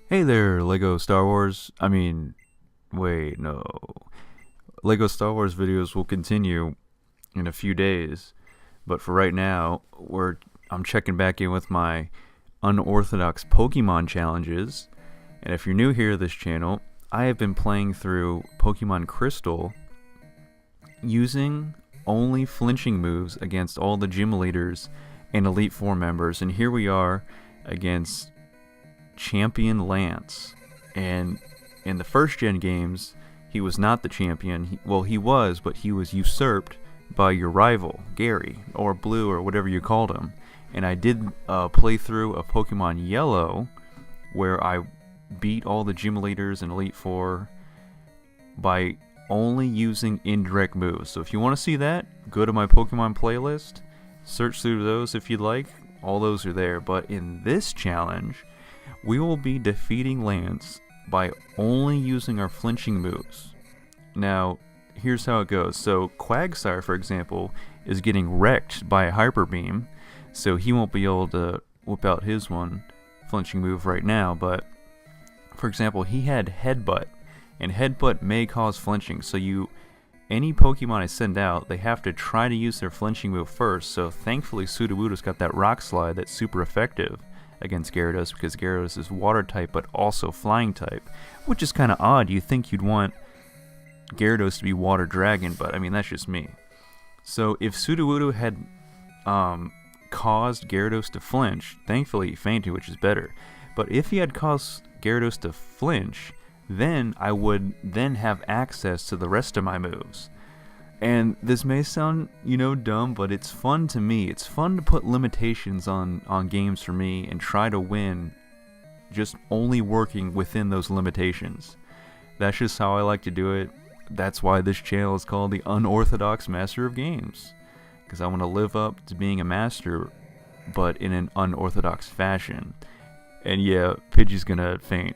Hey there, Lego Star Wars. Wait, no. Lego Star Wars videos will continue in a few days, but for right now, I'm checking back in with my unorthodox Pokemon challenges. And if you're new here to this channel, I have been playing through Pokemon Crystal using only flinching moves against all the gym leaders and Elite Four members, and here we are against Champion Lance. And in the first gen games, he was not the champion. He was, but he was usurped by your rival, Gary, or Blue, or whatever you called him. And I did play through a Pokemon Yellow, where I beat all the gym leaders in Elite Four by only using indirect moves. So if you want to see that, go to my Pokemon playlist, search through those if you'd like. All those are there. But in this challenge, we will be defeating Lance by only using our flinching moves. Now, here's how it goes. So Quagsire, for example, is getting wrecked by a Hyper Beam, so he won't be able to whip out his flinching move right now. But, for example, he had Headbutt, and Headbutt may cause flinching, so any Pokemon I send out, they have to try to use their flinching move first. So thankfully Sudowoodo's got that Rock Slide that's super effective against Gyarados, because Gyarados is water type but also flying type, which is kind of odd. You think you'd want Gyarados to be water dragon, but I mean, that's just me. So if Sudowoodo had caused Gyarados to flinch, thankfully he fainted, which is better. But if he had caused Gyarados to flinch, then I would then have access to the rest of my moves. And this may sound, dumb, but it's fun to me. It's fun to put limitations on games for me and try to win just only working within those limitations. That's just how I like to do it. That's why this channel is called the Unorthodox Master of Games, because I want to live up to being a master, but in an unorthodox fashion. And yeah, Pidgey's gonna faint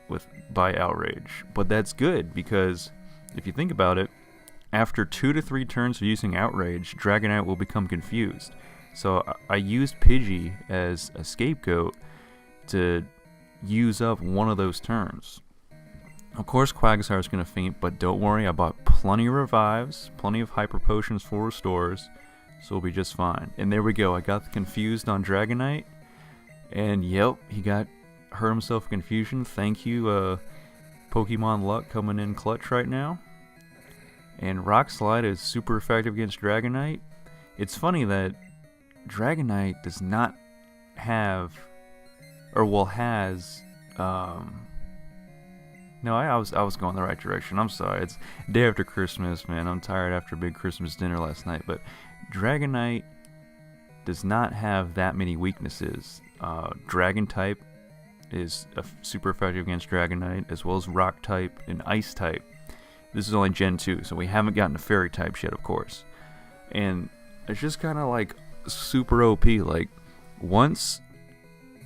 by Outrage, but that's good, because if you think about it, after 2 to 3 turns of using Outrage, Dragonite will become confused. So I used Pidgey as a scapegoat to use up one of those turns. Of course, Quagsire is going to faint, but don't worry, I bought plenty of revives, plenty of hyper potions for restores, so we'll be just fine. And there we go, I got confused on Dragonite, and yep, he got hurt himself in confusion. Thank you, Pokemon Luck coming in clutch right now. And Rock Slide is super effective against Dragonite. It's funny that Dragonite does not have, has. No, I was going the right direction. I'm sorry. It's day after Christmas, man. I'm tired after a big Christmas dinner last night. But Dragonite does not have that many weaknesses. Dragon type is super effective against Dragonite, as well as Rock type and Ice type. This is only Gen 2, so we haven't gotten to Fairy types yet, of course. And it's just kind of like super OP. Like, once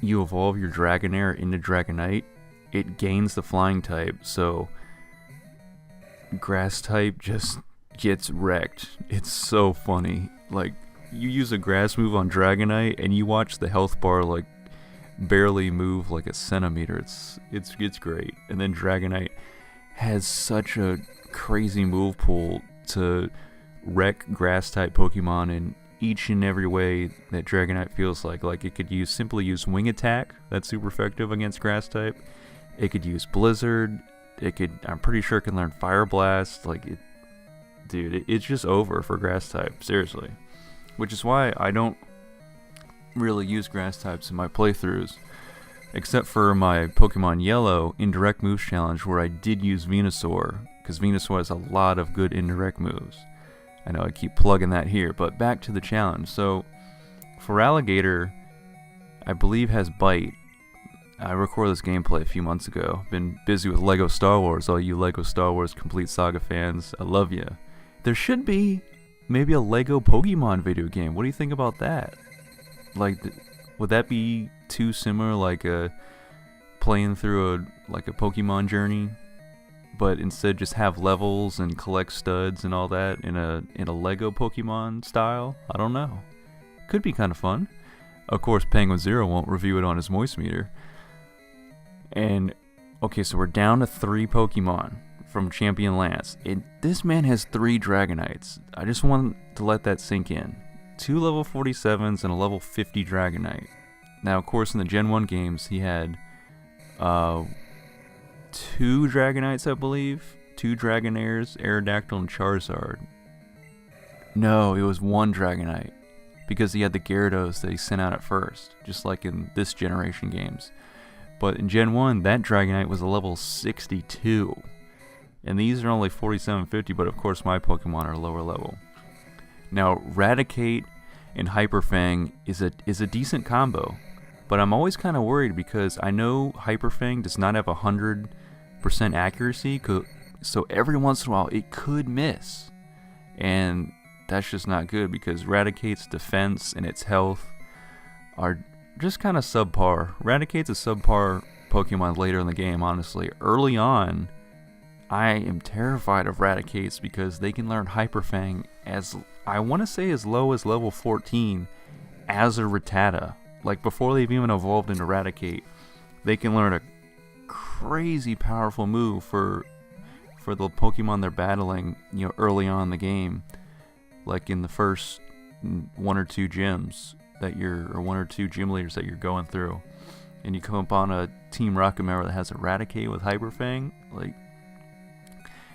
you evolve your Dragonair into Dragonite, it gains the flying type, so Grass type just gets wrecked. It's so funny. Like, you use a Grass move on Dragonite, and you watch the health bar, like, barely move like a centimeter. It's great. And then Dragonite has such a crazy move pool to wreck grass type Pokemon in each and every way that Dragonite feels like. Like, it could simply use Wing Attack, that's super effective against grass type. It could use Blizzard. I'm pretty sure it can learn Fire Blast. It's just over for grass type, seriously. Which is why I don't really use grass types in my playthroughs, except for my Pokemon Yellow indirect moves challenge, where I did use Venusaur, because Venusaur has a lot of good indirect moves. I know I keep plugging that here, but back to the challenge. So, for Alligator, I believe has Bite. I recorded this gameplay a few months ago. Been busy with Lego Star Wars, all you Lego Star Wars Complete Saga fans. I love you. There should be maybe a Lego Pokemon video game. What do you think about that? Like, would that be too similar, like playing through a Pokemon journey, but instead just have levels and collect studs and all that in a Lego Pokemon style? I don't know. Could be kind of fun. Of course, Penguin Zero won't review it on his Moist Meter. And Okay, so we're down to 3 Pokemon from Champion Lance. This man has 3 Dragonites. I just want to let that sink in. 2 level 47s and a level 50 Dragonite. Now, of course, in the Gen 1 games, he had 2 Dragonites, I believe. 2 Dragonairs, Aerodactyl, and Charizard. No, it was 1 Dragonite. Because he had the Gyarados that he sent out at first. Just like in this generation games. But in Gen 1, that Dragonite was a level 62. And these are only 47-50, but of course my Pokemon are lower level. Now, Raticate and Hyper Fang is a decent combo. But I'm always kind of worried because I know Hyper Fang does not have 100% accuracy. So every once in a while, it could miss. And that's just not good because Raticate's defense and its health are just kind of subpar. Raticate's a subpar Pokemon later in the game, honestly. Early on, I am terrified of Raticates because they can learn Hyper Fang as, I want to say, as low as level 14 as a Rattata. Like, before they've even evolved into Raticate, they can learn a crazy powerful move for the Pokemon they're battling, early on in the game. Like in the first 1 or 2 gyms. Or 1 or 2 gym leaders that you're going through, and you come upon a Team Rocket member that has a Raticate with Hyper Fang, like,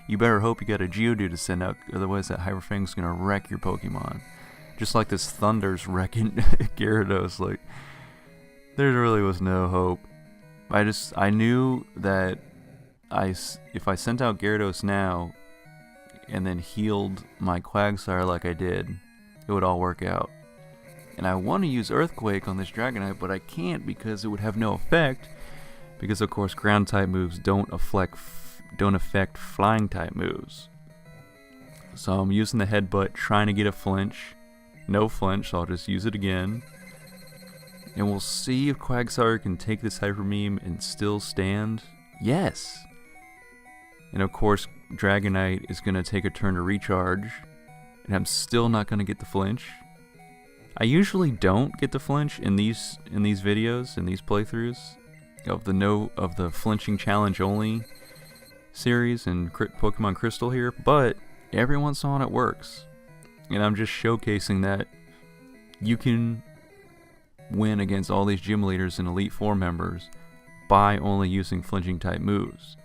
you better hope you got a Geodude to send out, otherwise that Hyper Fang's gonna wreck your Pokemon. Just like this Thunder's wrecking Gyarados, like, there really was no hope. I knew that if I sent out Gyarados now, and then healed my Quagsire like I did, it would all work out. And I want to use Earthquake on this Dragonite, but I can't because it would have no effect. Because of course ground type moves don't affect flying type moves. So I'm using the Headbutt, trying to get a flinch. No flinch, so I'll just use it again. And we'll see if Quagsire can take this Hyper Beam and still stand. Yes! And of course Dragonite is going to take a turn to recharge. And I'm still not going to get the flinch. I usually don't get the flinch in these videos, in these playthroughs of the flinching challenge only series and Pokemon Crystal here, but every once in a while it works. And I'm just showcasing that you can win against all these gym leaders and Elite Four members by only using flinching type moves.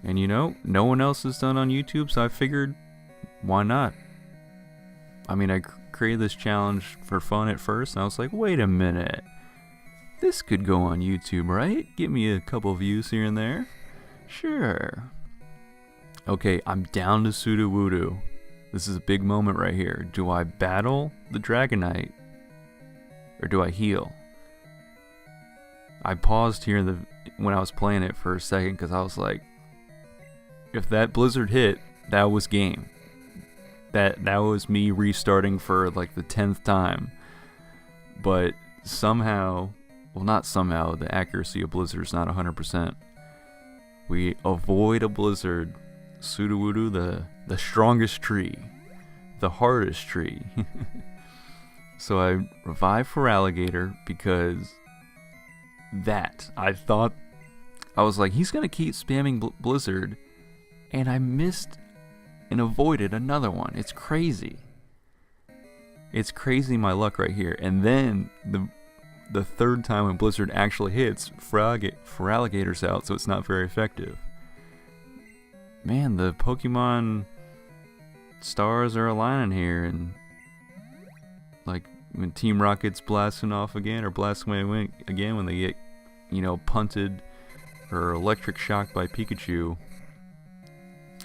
And no one else has done on YouTube, so I figured, why not? I mean, I created this challenge for fun at first, and I was like, wait a minute. This could go on YouTube, right? Get me a couple views here and there. Sure. Okay, I'm down to Sudowoodo. This is a big moment right here. Do I battle the Dragonite? Or do I heal? I paused here when I was playing it for a second, because I was like, if that Blizzard hit, that was game. That was me restarting for like the 10th time. But somehow, well, not somehow, the accuracy of Blizzard is not 100%. We avoid a Blizzard. Sudowoodo, the strongest tree, the hardest tree. So I revived for Alligator because I was like, he's gonna keep spamming Blizzard, and I missed and avoided another one. It's crazy. It's crazy my luck right here. And then the third time when Blizzard actually hits, Feraligator's out, so it's not very effective. Man, the Pokemon stars are aligning here, and like when Team Rocket's blasting off again, or blasting away again when they get, punted or electric shocked by Pikachu.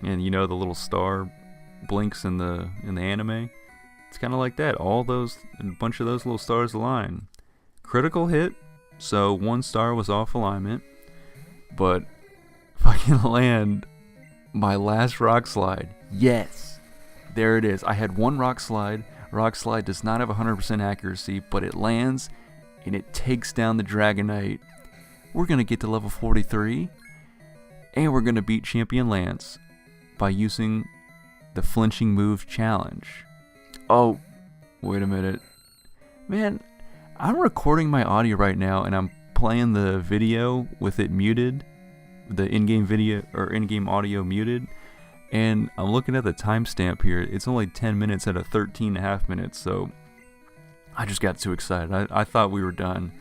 And the little star blinks in the anime. It's kind of like that. A bunch of those little stars align. Critical hit, so one star was off alignment, but fucking land my last Rock Slide. Yes, there it is. I had one Rock Slide. Rock Slide does not have 100% accuracy, but it lands and it takes down the Dragonite. We're gonna get to level 43, and we're gonna beat Champion Lance by using the flinching move challenge. Oh, wait a minute. Man, I'm recording my audio right now and I'm playing the video with it muted the in-game video or in-game audio muted. And I'm looking at the timestamp here. It's only 10 minutes out of 13.5 minutes, so I just got too excited. I thought we were done.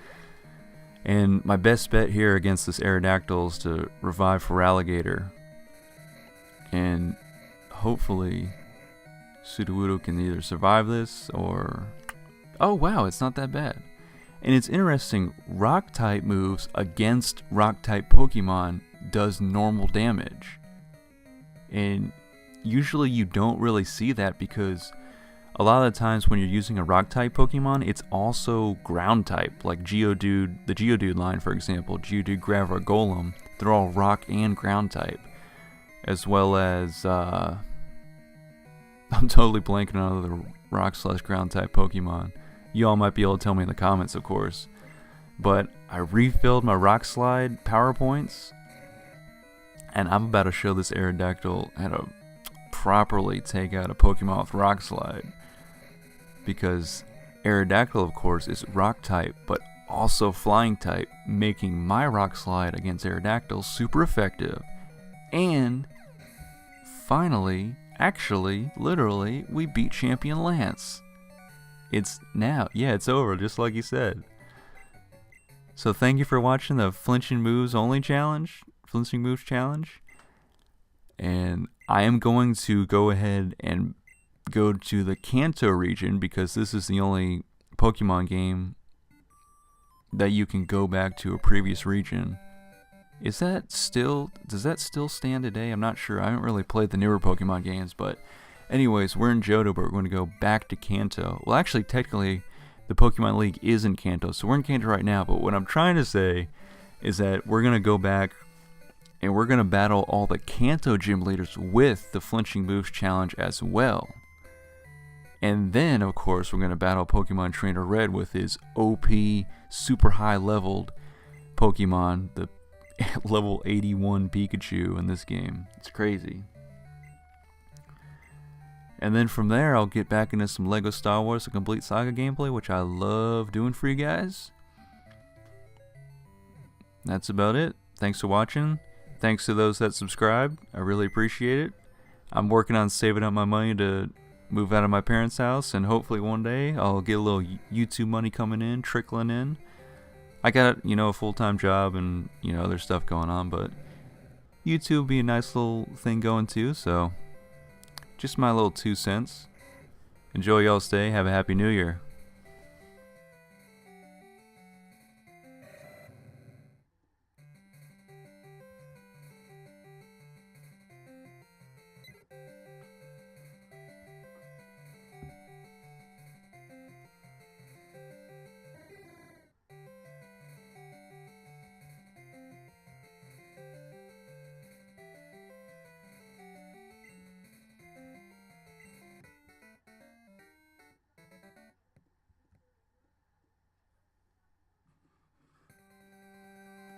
And my best bet here against this Aerodactyl is to revive for Alligator. And hopefully Sudowoodo can either survive this or... Oh wow, it's not that bad. And it's interesting, Rock-type moves against Rock-type Pokemon does normal damage. And usually you don't really see that because a lot of the times when you're using a Rock-type Pokemon, it's also Ground-type, like Geodude, the Geodude line for example, Geodude, Graveler, Golem, they're all Rock and Ground-type. As well as, I'm totally blanking on other Rock/Ground-type Pokemon. You all might be able to tell me in the comments, of course. But I refilled my Rock Slide power points, and I'm about to show this Aerodactyl how to properly take out a Pokemon with Rock Slide. Because Aerodactyl, of course, is Rock type, but also Flying type, making my Rock Slide against Aerodactyl super effective. And finally, actually, literally, we beat Champion Lance. It's now, yeah, it's over, just like you said. So thank you for watching the Flinching Moves Only Challenge, Flinching Moves Challenge. And I am going to go ahead and go to the Kanto region because this is the only Pokemon game that you can go back to a previous region. Does that still stand today? I'm not sure. I haven't really played the newer Pokemon games, but anyways, we're in Johto, but we're going to go back to Kanto. Well, actually, technically, the Pokemon League is in Kanto, so we're in Kanto right now, but what I'm trying to say is that we're going to go back and we're going to battle all the Kanto gym leaders with the Flinching Moves Challenge as well. And then, of course, we're going to battle Pokemon Trainer Red with his OP, super high leveled Pokemon, the level 81 Pikachu in this game. It's crazy. And then from there, I'll get back into some LEGO Star Wars: The Complete Saga gameplay, which I love doing for you guys. That's about it. Thanks for watching. Thanks to those that subscribed. I really appreciate it. I'm working on saving up my money to move out of my parents' house, and hopefully one day I'll get a little YouTube money coming in, trickling in. I got, a full-time job and, other stuff going on, but YouTube would be a nice little thing going too, so just my little 2 cents. Enjoy y'all's day. Have a happy new year.